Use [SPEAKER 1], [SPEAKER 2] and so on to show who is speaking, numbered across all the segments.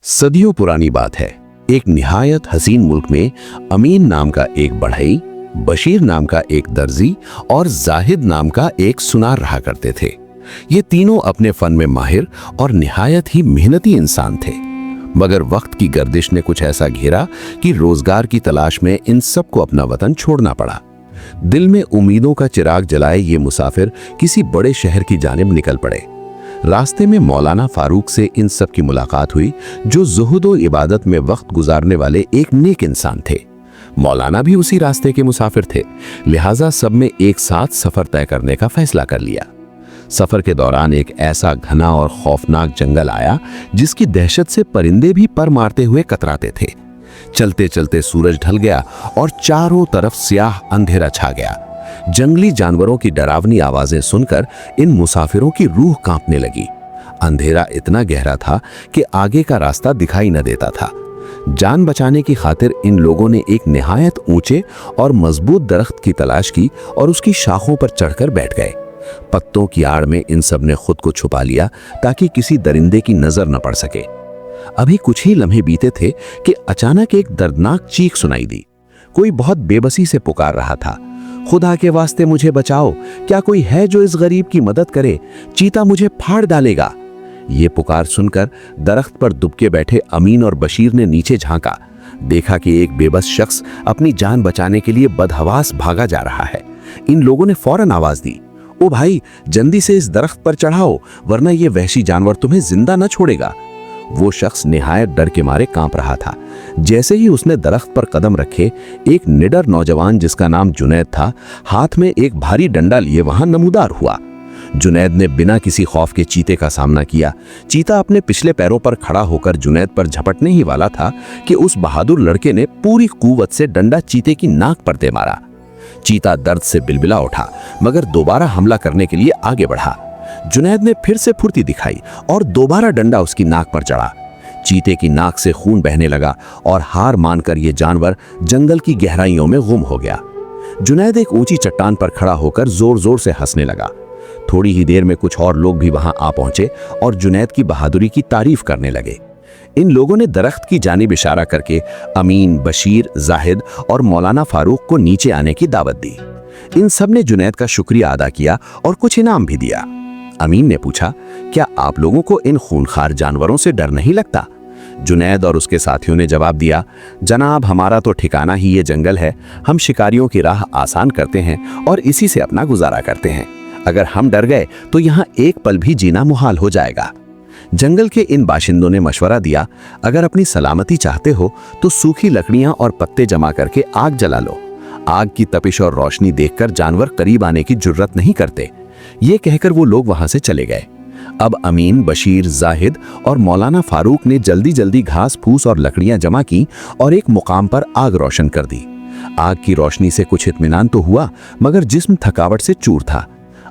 [SPEAKER 1] सदियों पुरानी बात है। एक निहायत हसीन मुल्क में अमीन नाम का एक बढ़ई, बशीर नाम का एक दर्जी और जाहिद नाम का एक सुनार रहा करते थे। ये तीनों अपने फन में माहिर और निहायत ही मेहनती इंसान थे। मगर वक्त की गर्दिश ने कुछ ऐसा घेरा कि रोजगार की तलाश में इन सबको अपना वतन छोड़ना पड़ा। दिल में उम्मीदों का चिराग जलाए ये मुसाफिर किसी बड़े शहर की जानिब निकल पड़े। रास्ते में मौलाना फारूक से इन सब की मुलाकात हुई, जो ज़ुहद व इबादत में वक्त गुजारने वाले एक नेक इंसान थे। मौलाना भी उसी रास्ते के मुसाफिर थे, लिहाजा सब में एक साथ सफ़र तय करने का फैसला कर लिया। सफ़र के दौरान एक ऐसा घना और खौफनाक जंगल आया जिसकी दहशत से परिंदे भी पर मारते हुए कतराते थे। चलते चलते सूरज ढल गया और चारों तरफ स्याह अंधेरा छा गया। जंगली जानवरों की डरावनी आवाजें सुनकर इन मुसाफिरों की रूह कांपने लगी। अंधेरा इतना गहरा था कि आगे का रास्ता दिखाई न देता था। जान बचाने की खातिर इन लोगों ने एक निहायत ऊंचे और मजबूत दरख्त की तलाश की और उसकी शाखों पर चढ़कर बैठ गए। पत्तों की आड़ में इन सब ने खुद को छुपा लिया ताकि किसी दरिंदे की नजर न पड़ सके। अभी कुछ ही लम्हे बीते थे कि अचानक एक दर्दनाक चीख सुनाई दी। कोई बहुत बेबसी से पुकार रहा था, खुदा के वास्ते मुझे बचाओ, क्या कोई है जो इस गरीब की मदद करे, चीता मुझे फाड़ डालेगा। ये पुकार सुनकर दरख्त पर दुबके बैठे अमीन और बशीर ने नीचे झांका। देखा कि एक बेबस शख्स अपनी जान बचाने के लिए बदहवास भागा जा रहा है। इन लोगों ने फौरन आवाज दी, ओ भाई, जल्दी से इस दरख्त पर चढ़ाओ, वरना ये वहशी जानवर तुम्हें जिंदा न छोड़ेगा। वो शख्स निहायत डर के मारे कांप रहा था। जैसे ही उसने दरख्त पर कदम रखे, एक निडर नौजवान जिसका नाम जुनैद था, हाथ में एक भारी डंडा लिए वहां नमूदार हुआ। जुनैद ने बिना किसी खौफ के चीते का सामना किया। चीता अपने पिछले पैरों पर खड़ा होकर जुनैद पर झपटने ही वाला था कि उस बहादुर लड़के ने पूरी कुव्वत से डंडा चीते की नाक पर दे मारा। चीता दर्द से बिलबिला उठा, मगर दोबारा हमला करने के लिए आगे बढ़ा। जुनैद ने फिर से फुर्ती दिखाई और दोबारा डंडा उसकी नाक पर चढ़ा। चीते की नाक से खून बहने लगा और हार मानकर यह जानवर जंगल की गहराइयों में गुम हो गया। जुनैद एक ऊंची चट्टान पर खड़ा होकर जोर जोर से हंसने लगा। थोड़ी ही देर में कुछ और लोग भी वहां आ पहुंचे और जुनैद की बहादुरी की तारीफ करने लगे। इन लोगों ने दरख्त की जानिब इशारा करके अमीन, बशीर, जाहिद और मौलाना फारूक को नीचे आने की दावत दी। इन सब ने जुनैद का शुक्रिया अदा किया और कुछ इनाम भी दिया। अमीन ने पूछा, क्या आप लोगों को इन खूनखार जानवरों से डर नहीं लगता? जुनैद और उसके साथियों ने जवाब दिया, जनाब, हमारा तो ठिकाना ही ये जंगल है। हम शिकारियों की राह आसान करते हैं और इसी से अपना गुजारा करते हैं। अगर हम डर गए तो यहाँ एक पल भी जीना मुहाल हो जाएगा। जंगल के इन बाशिंदों ने मशवरा दिया, अगर अपनी सलामती चाहते हो तो सूखी लकड़ियां और पत्ते जमा करके आग जला लो। आग की तपिश और रोशनी देखकर जानवर करीब आने की जुर्रत नहीं करते। ये कहकर वो लोग वहां से चले गए। अब अमीन, बशीर, जाहिद और मौलाना फारूक ने जल्दी जल्दी घास फूस और लकड़ियां जमा की और एक मुकाम पर आग रोशन कर दी। आग की रोशनी से कुछ इत्मीनान तो हुआ, मगर जिस्म थकावट से चूर था।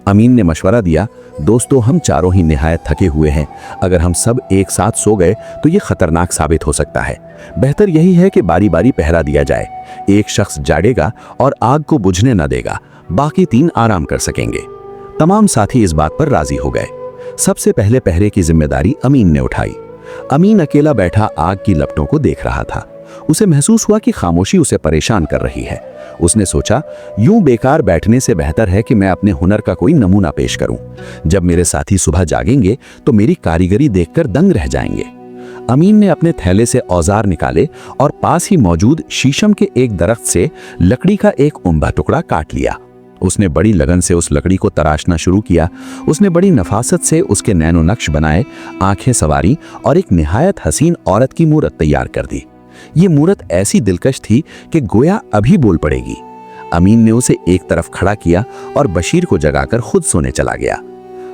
[SPEAKER 1] अमीन ने मशवरा दिया, दोस्तों, हम चारों ही निहायत थके हुए हैं। अगर हम सब एक साथ सो गए तो ये खतरनाक साबित हो सकता है। बेहतर यही है कि बारी बारी पहरा दिया जाए। एक शख्स जागेगा और आग को बुझने न देगा, बाकी तीन आराम कर सकेंगे। तमाम साथी इस बात पर राजी हो गए। सबसे पहले पहरे की जिम्मेदारी अमीन ने उठाई। अमीन अकेला बैठा आग की लपटों को देख रहा था। उसे महसूस हुआ कि खामोशी उसे परेशान कर रही है। उसने सोचा, यूं बेकार बैठने से बेहतर है कि मैं अपने हुनर का कोई नमूना पेश करूं। जब मेरे साथी सुबह जागेंगे तो मेरी कारीगरी देखकर दंग रह जाएंगे। अमीन ने अपने थैले से औजार निकाले और पास ही मौजूद शीशम के एक दरख्त से लकड़ी का एक उम्दा टुकड़ा काट लिया। उसने बड़ी लगन से उस लकड़ी को तराशना शुरू किया। उसने बड़ी नफासत से उसके नैनो नक्श बनाए, आंखें सवारी और एक निहायत हसीन औरत की मूरत तैयार कर दी। ये मूरत ऐसी दिलकश थी कि गोया अभी बोल पड़ेगी। अमीन ने उसे एक तरफ खड़ा किया और बशीर को जगाकर खुद सोने चला गया।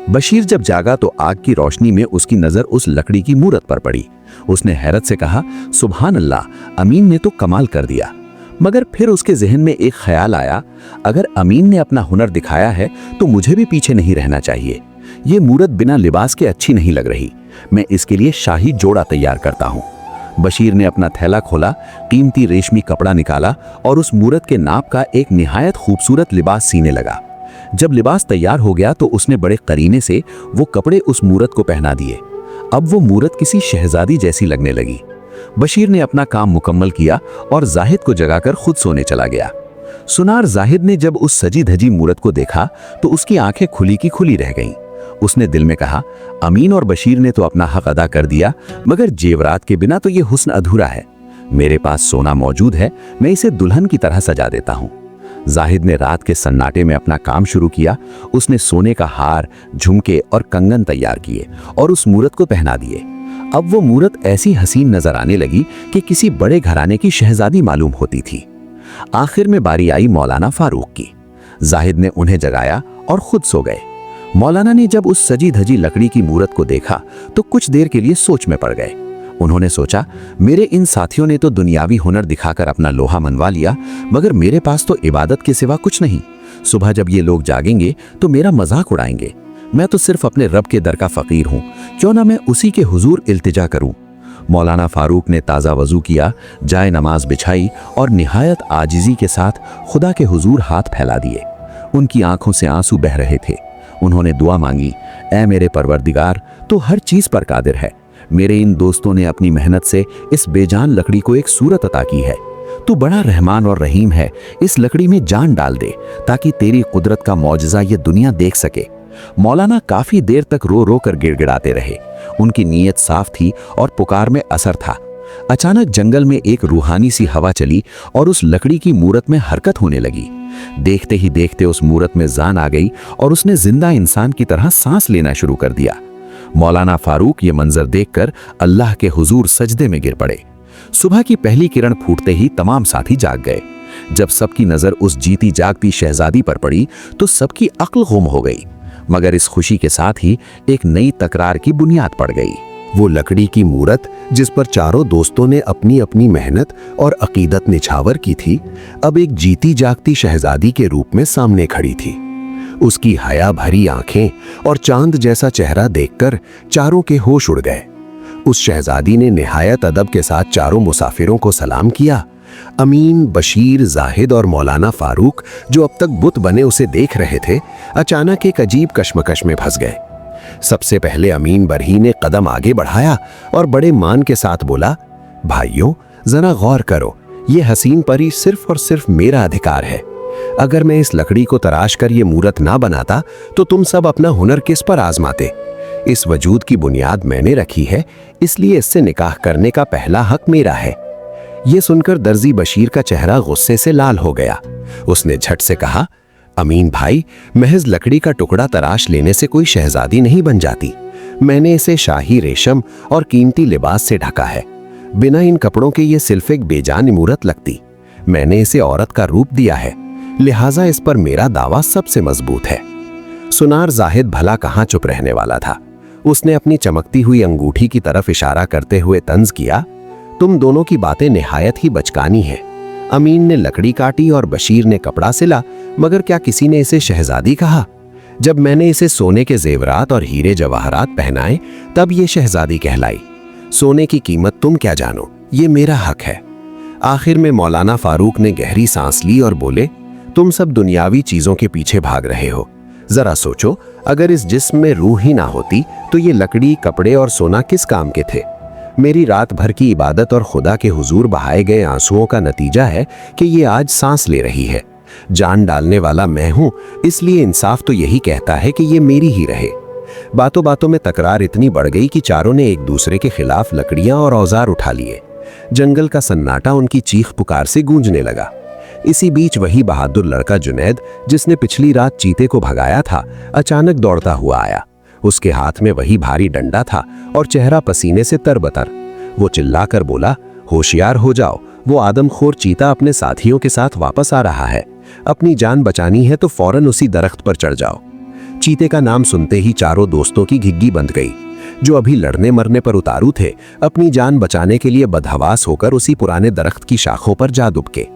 [SPEAKER 1] बशीर जब जागा तो आग की रोशनी में उसकी नजर उस लकड़ी की मूरत पर पड़ी। उसने हैरत से कहा, सुभान अल्लाह, अमीन ने तो कमाल कर दिया। मगर फिर उसके जहन में एक ख्याल आया, अगर अमीन ने अपना हुनर दिखाया है तो मुझे भी पीछे नहीं रहना चाहिए। ये मूरत बिना लिबास के अच्छी नहीं लग रही। मैं इसके लिए शाही जोड़ा तैयार करता हूँ। बशीर ने अपना थैला खोला, कीमती रेशमी कपड़ा निकाला और उस मूरत के नाप का एक निहायत खूबसूरत लिबास सीने लगा। जब लिबास तैयार हो गया तो उसने बड़े करीने से वो कपड़े उस मूरत को पहना दिए। अब वो मूरत किसी शहजादी जैसी लगने लगी। बशीर ने अपना काम मुकम्मल किया और जाहिद को जगाकर खुद सोने चला गया। सुनार जाहिद ने जब उस सजी धजी मूरत को देखा तो उसकी आंखें खुली की खुली रह गईं। उसने दिल में कहा, अमीन और बशीर ने तो अपना हक अदा कर दिया, मगर जेवरात के बिना तो ये हुस्न अधूरा है। मेरे पास सोना मौजूद है, मैं इसे दुल्हन की तरह सजा देता हूँ। जाहिद ने रात के सन्नाटे में अपना काम शुरू किया। उसने सोने का हार, झुमके और कंगन तैयार किए और उस मूरत को पहना दिए। अब वो मूरत ऐसी हसीन नजर आने लगी कि किसी बड़े घराने की शहजादी मालूम होती थी। आखिर में बारी आई मौलाना फारूक की। जाहिद ने उन्हें जगाया और खुद सो गए। मौलाना ने जब उस सजी धजी लकड़ी की मूरत को देखा तो कुछ देर के लिए सोच में पड़ गए। उन्होंने सोचा, मेरे इन साथियों ने तो दुनियावी हुनर दिखाकर अपना लोहा मनवा लिया, मगर मेरे पास तो इबादत के सिवा कुछ नहीं। सुबह जब ये लोग जागेंगे तो मेरा मजाक उड़ाएंगे। मैं तो सिर्फ अपने रब के दर का फकीर हूँ, क्यों ना मैं उसी के हुजूर इल्तिजा करूं। मौलाना फारूक ने ताज़ा वजू किया, जाए नमाज बिछाई और निहायत आजिज़ी के साथ खुदा के हुजूर हाथ फैला दिए। उनकी आंखों से आंसू बह रहे थे। उन्होंने दुआ मांगी, ऐ मेरे परवरदिगार, तो हर चीज़ पर कादिर है। मेरे इन दोस्तों ने अपनी मेहनत से इस बेजान लकड़ी को एक सूरत अता की है। तू बड़ा रहमान और रहीम है, इस लकड़ी में जान डाल दे ताकि तेरी कुदरत का मौजज़ा ये दुनिया देख सके। मौलाना काफी देर तक रो रो कर गिड़गिड़ाते रहे। उनकी नीयत साफ थी और पुकार में असर था। अचानक जंगल में एक रूहानी सी हवा चली और उस लकड़ी की मूरत में हरकत होने लगी। देखते ही देखते उस मूरत में जान आ गई और उसने जिंदा इंसान की तरह सांस लेना शुरू कर दिया। मौलाना फारूक ये मंजर देखकर अल्लाह के हुजूर सजदे में गिर पड़े। सुबह की पहली किरण फूटते ही तमाम साथी जाग गए। जब सबकी नजर उस जीती जागती शहजादी पर पड़ी तो सबकी अक्ल गुम हो गई। मगर इस खुशी के साथ ही एक नई तकरार की बुनियाद पड़ गई।
[SPEAKER 2] वो लकड़ी की मूरत जिस पर चारों दोस्तों ने अपनी अपनी मेहनत और अकीदत निछावर की थी, अब एक जीती जागती शहजादी के रूप में सामने खड़ी थी। उसकी हया भरी आंखें और चांद जैसा चेहरा देखकर चारों के होश उड़ गए। उस शहजादी ने निहायत अदब के साथ चारों मुसाफिरों को सलाम किया। अमीन, बशीर, जाहिद और मौलाना फारूक, जो अब तक बुत बने उसे देख रहे थे, अचानक एक अजीब कश्मकश में फंस गए। सबसे पहले अमीन बरही ने कदम आगे बढ़ाया और बड़े मान के साथ बोला, भाइयों, जरा गौर करो, ये हसीन परी सिर्फ और सिर्फ मेरा अधिकार है। अगर मैं इस लकड़ी को तराश कर ये मूरत ना बनाता तो तुम सब अपना हुनर किस पर आजमाते। इस वजूद की बुनियाद मैंने रखी है, इसलिए इससे निकाह करने का पहला हक मेरा है। ये सुनकर दर्जी बशीर का चेहरा गुस्से से लाल हो गया। उसने झट से कहा, अमीन भाई, महज लकड़ी का टुकड़ा तराश लेने से कोई शहजादी नहीं बन जाती। मैंने इसे शाही रेशम और कीमती लिबास से ढका है। बिना इन कपड़ों के ये सिर्फ एक बेजान मूरत लगती। मैंने इसे औरत का रूप दिया है, लिहाजा इस पर मेरा दावा सबसे मजबूत है। सुनार जाहिद भला कहाँ चुप रहने वाला था। उसने अपनी चमकती हुई अंगूठी की तरफ इशारा करते हुए तंज किया, तुम दोनों की बातें निहायत ही बचकानी हैं। अमीन ने लकड़ी काटी और बशीर ने कपड़ा सिला, मगर क्या किसी ने इसे शहजादी कहा? जब मैंने इसे सोने के जेवरात और हीरे जवाहरात पहनाए तब ये शहजादी कहलाई। सोने की कीमत तुम क्या जानो, ये मेरा हक है। आखिर में मौलाना फारूक ने गहरी सांस ली और बोले, तुम सब दुनियावी चीजों के पीछे भाग रहे हो। जरा सोचो, अगर इस जिस्म में रूह ही ना होती तो ये लकड़ी, कपड़े और सोना किस काम के थे? मेरी रात भर की इबादत और खुदा के हुजूर बहाए गए आंसुओं का नतीजा है कि ये आज सांस ले रही है। जान डालने वाला मैं हूं, इसलिए इंसाफ तो यही कहता है कि ये मेरी ही रहे। बातों बातों में तकरार इतनी बढ़ गई कि चारों ने एक दूसरे के खिलाफ लकड़ियां और औजार उठा लिए। जंगल का सन्नाटा उनकी चीख पुकार से गूंजने लगा। इसी बीच वही बहादुर लड़का जुनैद, जिसने पिछली रात चीते को भगाया था, अचानक दौड़ता हुआ आया। उसके हाथ में वही भारी डंडा था और चेहरा पसीने से तरबतर। वो चिल्लाकर बोला, होशियार हो जाओ, वो आदमखोर चीता अपने साथियों के साथ वापस आ रहा है। अपनी जान बचानी है तो फौरन उसी दरख्त पर चढ़ जाओ। चीते का नाम सुनते ही चारों दोस्तों की घिग्गी बंध गई। जो अभी लड़ने मरने पर उतारू थे, अपनी जान बचाने के लिए बदहवास होकर उसी पुराने दरख्त की शाखों पर जा दुबके।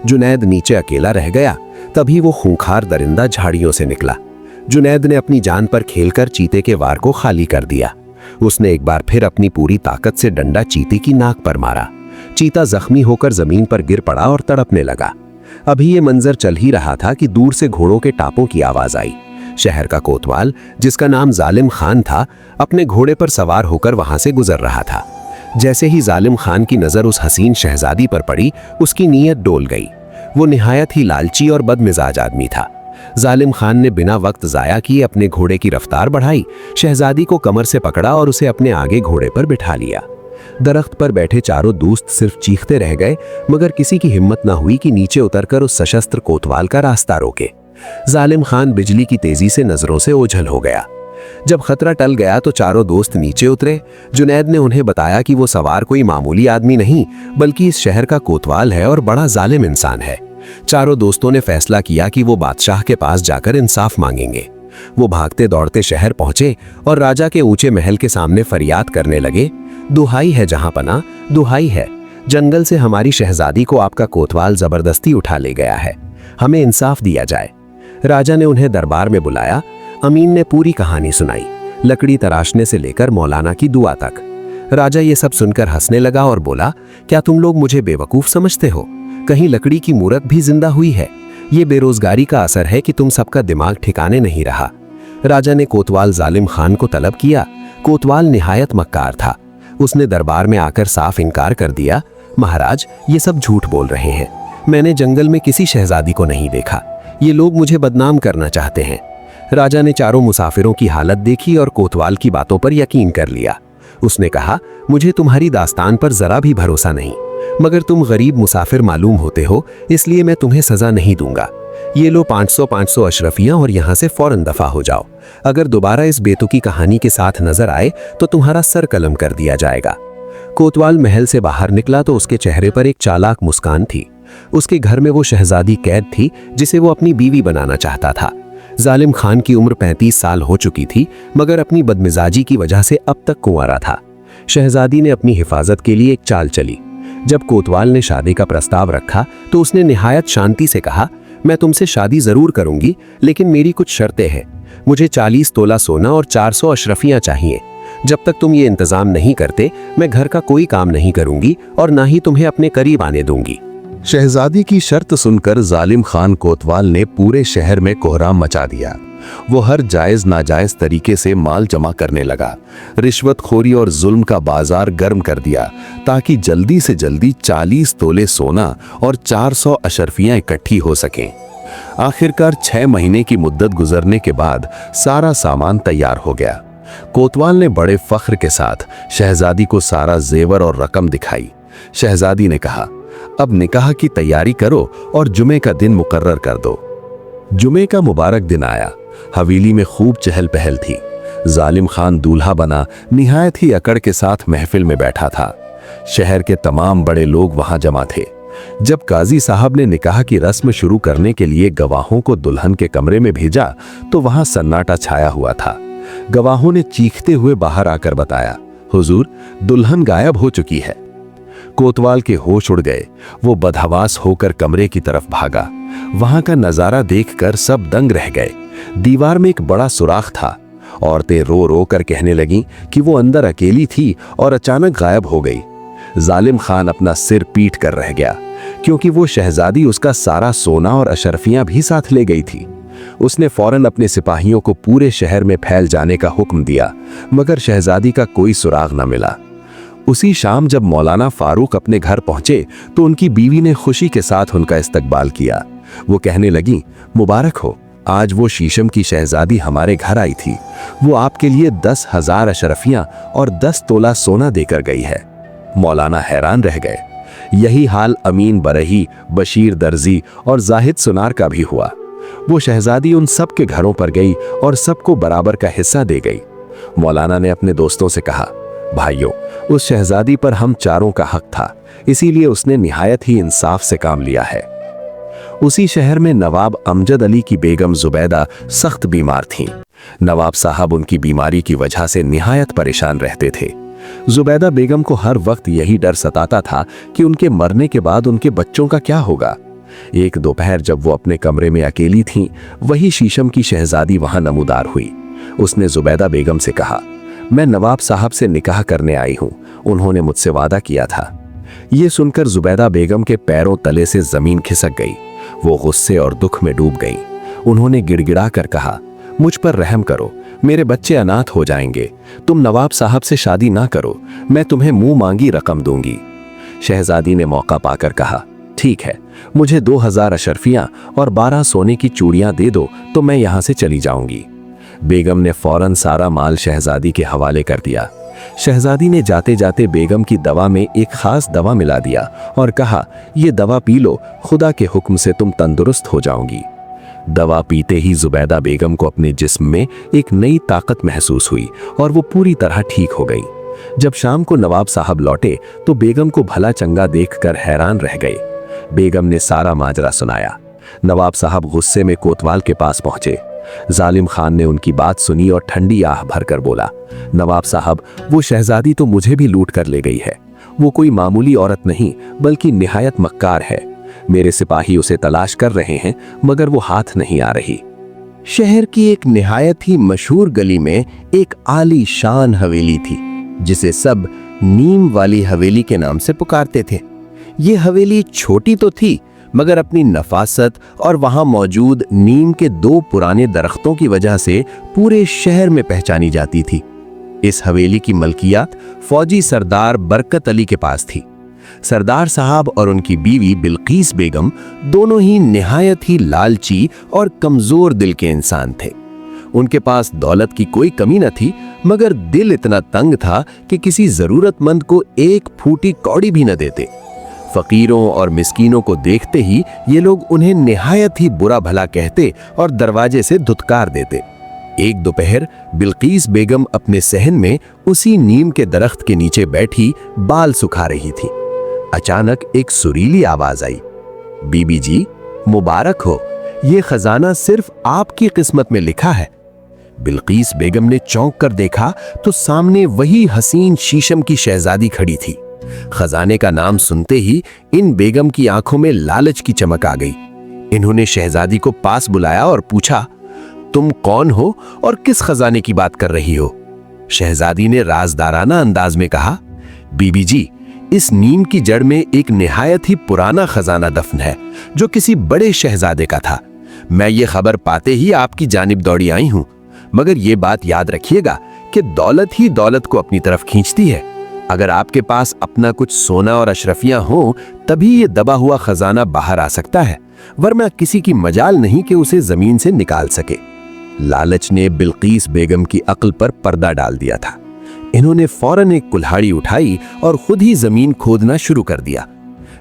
[SPEAKER 2] जुनैद नीचे अकेला रह गया। तभी वो खूंखार दरिंदा झाड़ियों से निकला। जुनैद ने अपनी जान पर खेलकर चीते के वार को खाली कर दिया। उसने एक बार फिर अपनी पूरी ताकत से डंडा चीते की नाक पर मारा। चीता जख्मी होकर जमीन पर गिर पड़ा और तड़पने लगा। अभी ये मंजर चल ही रहा था कि दूर से घोड़ों के टापों की आवाज आई। शहर का कोतवाल, जिसका नाम जालिम खान था, अपने घोड़े पर सवार होकर वहां से गुजर रहा था। जैसे ही जालिम खान की नजर उस हसीन शहजादी पर पड़ी, उसकी नीयत डोल गई। वो निहायत ही लालची और बदमिजाज आदमी था। जालिम खान ने बिना वक्त जाया किए अपने घोड़े की रफ्तार बढ़ाई, शहजादी को कमर से पकड़ा और उसे अपने आगे घोड़े पर बिठा लिया। दरख्त पर बैठे चारों दोस्त सिर्फ चीखते रह गए, मगर किसी की हिम्मत ना हुई कि नीचे उतरकर उस सशस्त्र कोतवाल का रास्ता रोके। जालिम खान बिजली की तेजी से नजरों से ओझल हो गया। जब खतरा टल गया तो चारों दोस्त नीचे उतरे। जुनैद ने उन्हें बताया कि वो सवार कोई मामूली आदमी नहीं, बल्कि इस शहर का कोतवाल है और बड़ा जालिम इंसान है। चारों दोस्तों ने फैसला किया कि वो बादशाह के पास जाकर इंसाफ मांगेंगे। वो भागते दौड़ते शहर पहुंचे और राजा के ऊंचे महल के सामने फरियाद करने लगे, दुहाई है जहां पना, दुहाई है। जंगल से हमारी शहजादी को आपका कोतवाल जबरदस्ती उठा ले गया है, हमें इंसाफ दिया जाए। राजा ने उन्हें दरबार में बुलाया। अमीन ने पूरी कहानी सुनाई, लकड़ी तराशने से लेकर मौलाना की दुआ तक। राजा ये सब सुनकर हंसने लगा और बोला, क्या तुम लोग मुझे बेवकूफ समझते हो? कहीं लकड़ी की मूरत भी जिंदा हुई है? ये बेरोजगारी का असर है कि तुम सबका दिमाग ठिकाने नहीं रहा। राजा ने कोतवाल जालिम खान को तलब किया। कोतवाल निहायत मक्कार था। उसने दरबार में आकर साफ इनकार कर दिया, महाराज ये सब झूठ बोल रहे हैं, मैंने जंगल में किसी शहजादी को नहीं देखा, ये लोग मुझे बदनाम करना चाहते हैं। राजा ने चारों मुसाफिरों की हालत देखी और कोतवाल की बातों पर यकीन कर लिया। उसने कहा, मुझे तुम्हारी दास्तान पर जरा भी भरोसा नहीं, मगर तुम गरीब मुसाफिर मालूम होते हो, इसलिए मैं तुम्हें सजा नहीं दूंगा। ये लो 500 अशरफियां और यहां से फौरन दफा हो जाओ। अगर दोबारा इस बेतुकी कहानी के साथ नजर आए तो तुम्हारा सर कलम कर दिया जाएगा। कोतवाल महल से बाहर निकला तो उसके चेहरे पर एक चालाक मुस्कान थी। उसके घर में वो शहजादी कैद थी जिसे वो अपनी बीवी बनाना चाहता था। जालिम खान की उम्र 35 साल हो चुकी थी, मगर अपनी बदमिजाजी की वजह से अब तक कुंवारा था। शहजादी ने अपनी हिफाजत के लिए एक चाल चली। जब कोतवाल ने शादी का प्रस्ताव रखा तो उसने निहायत शांति से कहा, मैं तुमसे शादी जरूर करूंगी, लेकिन मेरी कुछ शर्तें हैं। मुझे 40 तोला सोना और 400 अशरफियां चाहिए। जब तक तुम ये इंतजाम नहीं करते, मैं घर का कोई काम नहीं करूंगी और ना ही तुम्हें अपने करीब आने दूंगी।
[SPEAKER 1] शहजादी की शर्त सुनकर जालिम खान कोतवाल ने पूरे शहर में कोहराम मचा दिया। वो हर जायज नाजायज तरीके से माल जमा करने लगा। रिश्वतखोरी और जुल्म का बाजार गर्म कर दिया ताकि जल्दी से जल्दी 40 तोले सोना और 400 अशरफियां इकट्ठी हो सकें। आखिरकार 6 महीने की मुद्दत गुजरने के बाद सारा सामान तैयार हो गया। कोतवाल ने बड़े फख्र के साथ शहजादी को सारा जेवर और रकम दिखाई। शहजादी ने कहा, अब निकाह की तैयारी करो और जुमे का दिन मुकर्रर कर दो। जुमे का मुबारक दिन आया। हवेली में खूब चहल पहल थी। जालिम खान दूल्हा बना निहायत ही अकड़ के साथ महफिल में बैठा था। शहर के तमाम बड़े लोग वहां जमा थे। जब काजी साहब ने निकाह की रस्म शुरू करने के लिए गवाहों को दुल्हन के कमरे में भेजा तो वहां सन्नाटा छाया हुआ था। गवाहों ने चीखते हुए बाहर आकर बताया, हुजूर, दुल्हन गायब हो चुकी है। कोतवाल के होश उड़ गए। वो बदहवास होकर कमरे की तरफ भागा। वहां का नजारा देखकर सब दंग रह गए। दीवार में एक बड़ा सुराख था। औरतें रो रो कर कहने लगीं कि वो अंदर अकेली थी और अचानक गायब हो गई। जालिम खान अपना सिर पीट कर रह गया, क्योंकि वो शहजादी उसका सारा सोना और अशरफियां भी साथ ले गई थी। उसने फौरन अपने सिपाहियों को पूरे शहर में फैल जाने का हुक्म दिया, मगर शहजादी का कोई सुराग न मिला। उसी शाम जब मौलाना फारूक अपने घर पहुंचे तो उनकी बीवी ने खुशी के साथ उनका इस्तकबाल किया। वो कहने लगी, मुबारक हो, आज वो शीशम की शहजादी हमारे घर आई थी। वो आपके लिए 10,000 अशरफियां और 10 तोला सोना देकर गई है। मौलाना हैरान रह गए। यही हाल अमीन बरही, बशीर दर्जी और जाहिद सुनार का भी हुआ। वो शहजादी उन सब के घरों पर गई और सबको बराबर का हिस्सा दे गई। मौलाना ने अपने दोस्तों से कहा, भाइयों, उस शहजादी पर हम चारों का हक था, इसीलिए उसने निहायत ही इंसाफ से काम लिया है। उसी शहर में नवाब अमजद अली की बेगम जुबैदा सख्त बीमार थीं। नवाब साहब उनकी बीमारी की वजह से निहायत परेशान रहते थे। जुबैदा बेगम को हर वक्त यही डर सताता था कि उनके मरने के बाद उनके बच्चों का क्या होगा। एक दोपहर जब वो अपने कमरे में अकेली थीं, वही शीशम की शहजादी वहां नमूदार हुई। उसने जुबैदा बेगम से कहा, मैं नवाब साहब से निकाह करने आई हूं, उन्होंने मुझसे वादा किया था। ये सुनकर जुबैदा बेगम के पैरों तले से जमीन खिसक गई। वो गुस्से और दुख में डूब गई। उन्होंने गिड़गिड़ा कर कहा,
[SPEAKER 2] मुझ पर रहम करो, मेरे बच्चे अनाथ हो जाएंगे। तुम नवाब साहब से शादी ना करो, मैं तुम्हें मुंह मांगी रकम दूंगी। शहजादी ने मौका पाकर कहा, ठीक है, मुझे 2000 अशरफियां और 12 सोने की चूड़ियां दे दो तो मैं यहां से चली जाऊंगी। बेगम ने फौरन सारा माल शहजादी के हवाले कर दिया। शहजादी ने जाते जाते बेगम की दवा में एक खास दवा मिला दिया और कहा, ये दवा पी लो, खुदा के हुक्म से तुम तंदुरुस्त हो जाओगी। दवा पीते ही जुबैदा बेगम को अपने जिस्म में एक नई ताकत महसूस हुई और वो पूरी तरह ठीक हो गई। जब शाम को नवाब साहब लौटे तो बेगम को भला चंगा देखकर हैरान रह गए। बेगम ने सारा माजरा सुनाया। नवाब साहब गुस्से में कोतवाल के पास पहुंचे। जालिम खान ने उनकी बात सुनी और ठंडी आह भरकर बोला, नवाब साहब, वो शहजादी तो मुझे भी लूट कर ले गई है। वो कोई मामूली औरत नहीं बल्कि निहायत मक्कार है। मेरे सिपाही उसे तलाश कर रहे हैं मगर वो हाथ नहीं आ रही।
[SPEAKER 3] शहर की एक निहायत ही मशहूर गली में एक आली शान हवेली थी जिसे सब नीम वाली हवेली के नाम से पुकारते थे। ये हवेली छोटी तो थी मगर अपनी नफासत और वहां मौजूद नीम के 2 पुराने दरख्तों की वजह से पूरे शहर में पहचानी जाती थी। इस हवेली की मलकियत फौजी सरदार बरकत अली के पास थी। सरदार साहब और उनकी बीवी बिल्कीस बेगम दोनों ही निहायत ही लालची और कमजोर दिल के इंसान थे। उनके पास दौलत की कोई कमी न थी मगर दिल इतना तंग था कि किसी जरूरतमंद को एक फूटी कौड़ी भी न देते। फकीरों और मिस्कीनों को देखते ही ये लोग उन्हें निहायत ही बुरा भला कहते और दरवाजे से धुतकार देते। एक दोपहर बिल्कीस बेगम अपने सहन में उसी नीम के दरख्त के नीचे बैठी बाल सुखा रही थी। अचानक एक सुरीली आवाज आई, बीबी जी, मुबारक हो, ये खजाना सिर्फ आपकी किस्मत में लिखा है। बिल्कीस बेगम ने चौंक कर देखा तो सामने वही हसीन शीशम की शहजादी खड़ी थी। खजाने का नाम सुनते ही इन बेगम की आंखों में लालच की चमक आ गई। इन्होंने शहजादी को पास बुलाया और पूछा, तुम कौन हो और किस खजाने की बात कर रही हो? शहजादी ने राजदाराना अंदाज में कहा, बीबी जी, इस नीम की जड़ में एक निहायत ही पुराना खजाना दफन है जो किसी बड़े शहजादे का था। मैं ये खबर पाते ही आपकी जानिब दौड़ी आई हूं, मगर ये बात याद रखिएगा कि दौलत ही दौलत को अपनी तरफ खींचती है। अगर आपके पास अपना कुछ सोना और अशरफियां हो तभी ये दबा हुआ खजाना बाहर आ सकता है, वरना किसी की मजाल नहीं कि उसे जमीन से निकाल सके। लालच ने बिल्कीस बेगम की अक्ल पर पर्दा डाल दिया था। इन्होंने फौरन एक कुल्हाड़ी उठाई और खुद ही जमीन खोदना शुरू कर दिया।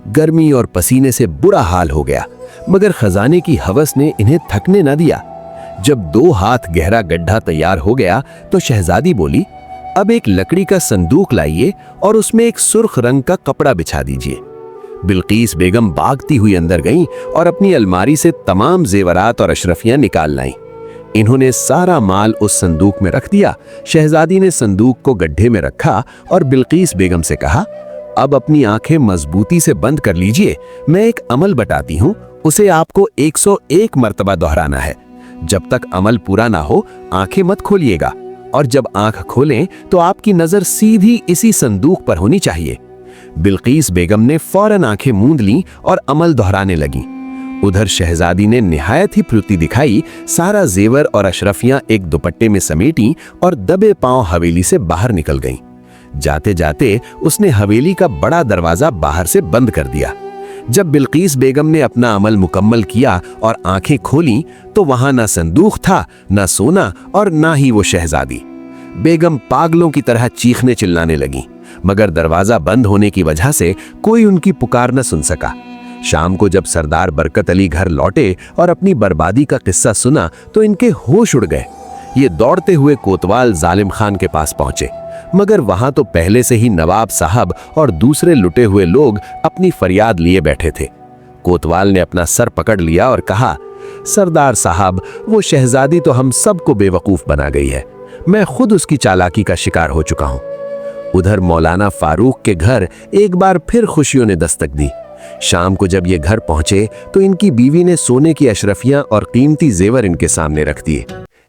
[SPEAKER 3] गर्मी और पसीने से बुरा हाल हो गया मगर खजाने की हवस ने इन्हें थकने न दिया। जब 2 हाथ गहरा गड्ढा तैयार हो गया तो शहजादी बोली, अब एक लकड़ी का संदूक लाइए और उसमें एक सुर्ख रंग का कपड़ा बिछा दीजिए। बिल्कीस बेगम भागती हुई अंदर गईं और अपनी अलमारी से तमाम जेवरात और अशरफियां निकाल लाईं। इन्होंने सारा माल उस संदूक में रख दिया। शहजादी ने संदूक को गड्ढे में रखा और बिल्कीस बेगम से कहा, अब अपनी आंखें मजबूती से बंद कर लीजिए, मैं एक अमल बताती हूँ, उसे आपको 101 मर्तबा दोहराना है। जब तक अमल पूरा ना हो आंखें मत खोलिएगा और जब आंख खोलें तो आपकी नजर सीधी इसी संदूक पर होनी चाहिए। बिल्कीस बेगम ने फौरन आंखें मूंद लीं और अमल दोहराने लगीं। उधर शहजादी ने निहायत ही फुर्ती दिखाई, सारा जेवर और अशरफियां एक दुपट्टे में समेटी और दबे पांव हवेली से बाहर निकल गईं। जाते जाते उसने हवेली का बड़ा दरवाजा बाहर से बंद कर दिया। जब बिल्कीस बेगम ने अपना अमल मुकम्मल किया और आंखें खोली तो वहां ना संदूक था, ना सोना और ना ही वो शहजादी। बेगम पागलों की तरह चीखने चिल्लाने लगी मगर दरवाजा बंद होने की वजह से कोई उनकी पुकार न सुन सका। शाम को जब सरदार बरकत अली घर लौटे और अपनी बर्बादी का किस्सा सुना तो इनके होश उड़ गए। ये दौड़ते हुए कोतवाल जालिम खान के पास पहुंचे मगर वहां तो पहले से ही नवाब साहब और दूसरे लुटे हुए लोग अपनी फरियाद लिए बैठे थे। कोतवाल ने अपना सर पकड़ लिया और कहा, सरदार साहब, वो शहजादी तो हम सबको बेवकूफ बना गई है। मैं खुद उसकी चालाकी का शिकार हो चुका हूं। उधर मौलाना फारूक के घर एक बार फिर खुशियों ने दस्तक दी। शाम को जब ये घर पहुंचे तो इनकी बीवी ने सोने की अशरफियां और कीमती जेवर इनके सामने रख दिए।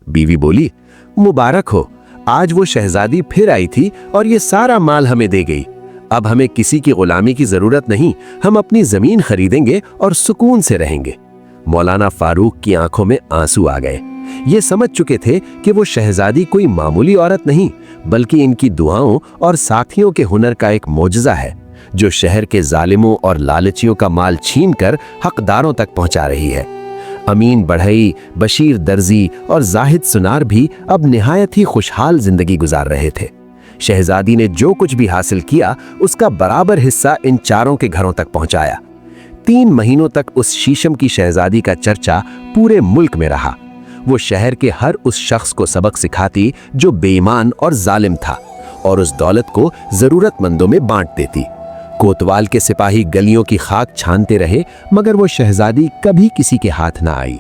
[SPEAKER 3] बीवी बोली, मुबारक हो, आज वो शहजादी फिर आई थी और ये सारा माल हमें दे गई। अब हमें किसी की गुलामी की जरूरत नहीं, हम अपनी जमीन खरीदेंगे और सुकून से रहेंगे। मौलाना फारूक की आंखों में आंसू आ गए। ये समझ चुके थे कि वो शहजादी कोई मामूली औरत नहीं, बल्कि इनकी दुआओं और साथियों के हुनर का एक मोजज़ा है, जो शहर के जालिमों और लालचियों का माल छीनकर हकदारों तक पहुंचा रही है। अमीन बढ़ई, बशीर दर्जी और जाहिद सुनार भी अब निहायत ही खुशहाल जिंदगी गुजार रहे थे। शहजादी ने जो कुछ भी हासिल किया, उसका बराबर हिस्सा इन चारों के घरों तक पहुंचाया। 3 महीनों तक उस शीशम की शहजादी का चर्चा पूरे मुल्क में रहा। वो शहर के हर उस शख्स को सबक सिखाती जो बेईमान और जालिम था, और उस दौलत को जरूरतमंदों में बांट देती। कोतवाल के सिपाही गलियों की खाक छानते रहे, मगर वो शहजादी कभी किसी के हाथ ना आई।